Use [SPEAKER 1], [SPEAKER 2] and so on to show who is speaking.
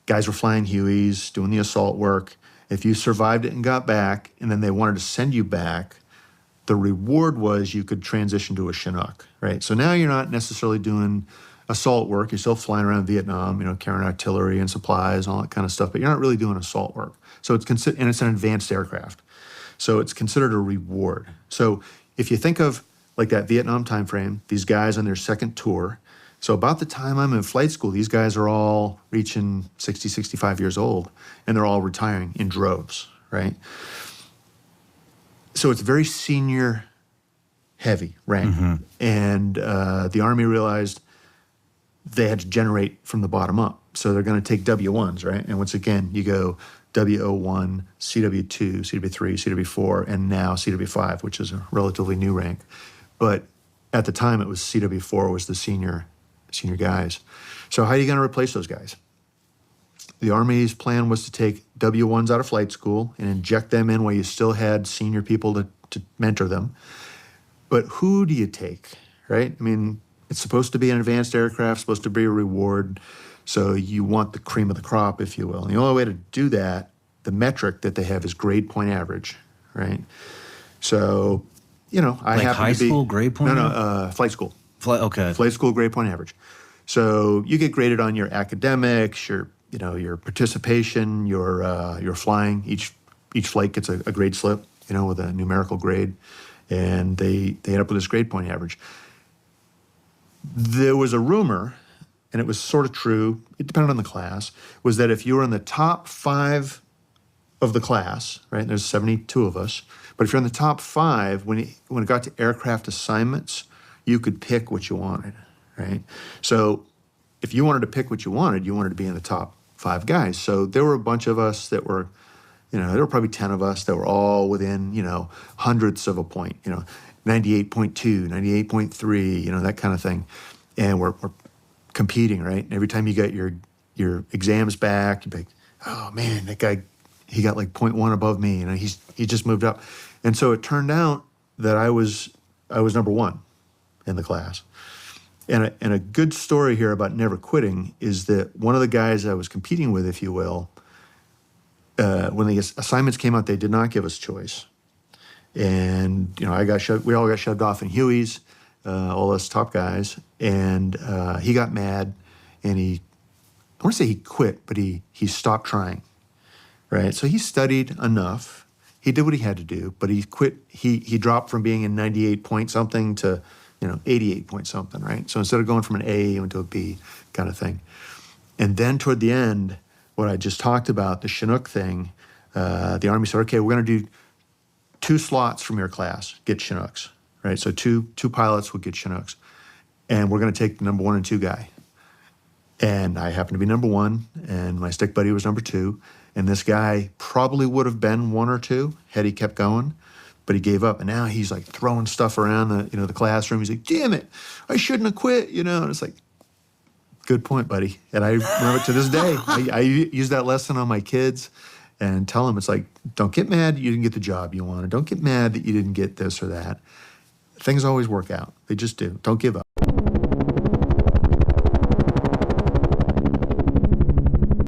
[SPEAKER 1] guys were flying Hueys, doing the assault work. If you survived it and got back, and then they wanted to send you back, the reward was you could transition to a Chinook, right? So now you're not necessarily doing assault work. You're still flying around Vietnam, carrying artillery and supplies and all that kind of stuff, but you're not really doing assault work. So it's and it's an advanced aircraft. So it's considered a reward. So if you think of like that Vietnam time frame, these guys on their second tour, so about the time I'm in flight school, these guys are all reaching 60, 65 years old, and they're all retiring in droves, right? So it's very senior heavy rank. And the Army realized they had to generate from the bottom up. So they're going to take W1s, right? And once again, you go WO1, CW2, CW3, CW4, and now CW5, which is a relatively new rank. But at the time, it was CW4 was the senior guys. So how are you going to replace those guys? The Army's plan was to take W1s out of flight school and inject them in while you still had senior people to mentor them. But who do you take, right? I mean, it's supposed to be an advanced aircraft, supposed to be a reward. So you want the cream of the crop, if you will. And the only way to do that, the metric that they have is grade point average, right? So, I
[SPEAKER 2] like
[SPEAKER 1] happen
[SPEAKER 2] high
[SPEAKER 1] to be...
[SPEAKER 2] school grade point?
[SPEAKER 1] No, flight school.
[SPEAKER 2] Okay.
[SPEAKER 1] Flight school grade point average. So you get graded on your academics, your participation, your flying. Each flight gets a grade slip, with a numerical grade, and they end up with this grade point average. There was a rumor, and it was sort of true, it depended on the class, was that if you were in the top 5 of the class, right, there's 72 of us, but if you're in the top 5, when it got to aircraft assignments, you could pick what you wanted, right? So if you wanted to pick what you wanted to be in the top 5 guys. So there were a bunch of us that were, there were probably 10 of us that were all within, hundredths of a point, 98.2, 98.3, that kind of thing. And we're competing, right? And every time you get your exams back, you'd be like, oh man, that guy, he got like 0.1 above me, he just moved up. And so it turned out that I was number 1 in the class. And a good story here about never quitting is that one of the guys I was competing with, if you will, when the assignments came out, they did not give us choice. And, we all got shoved off in Hueys, all us top guys, and he got mad, and I want to say he quit, but he stopped trying, right? So he studied enough. He did what he had to do, but he quit. He dropped from being in 98 point something to, 88 point something, right? So instead of going from an A, he went to a B kind of thing. And then toward the end, what I just talked about, the Chinook thing, the Army said, okay, we're going to do 2 slots from your class, get Chinooks, right? So two pilots would get Chinooks. And we're going to take the number 1 and 2 guy. And I happened to be number 1, and my stick buddy was number 2. And this guy probably would have been 1 or 2 had he kept going, but he gave up. And now he's like throwing stuff around the classroom. He's like, damn it, I shouldn't have quit, And it's like, good point, buddy. And I remember to this day, I use that lesson on my kids and tell them, it's like, don't get mad that you didn't get the job you wanted. Don't get mad that you didn't get this or that. Things always work out. They just do. Don't give up.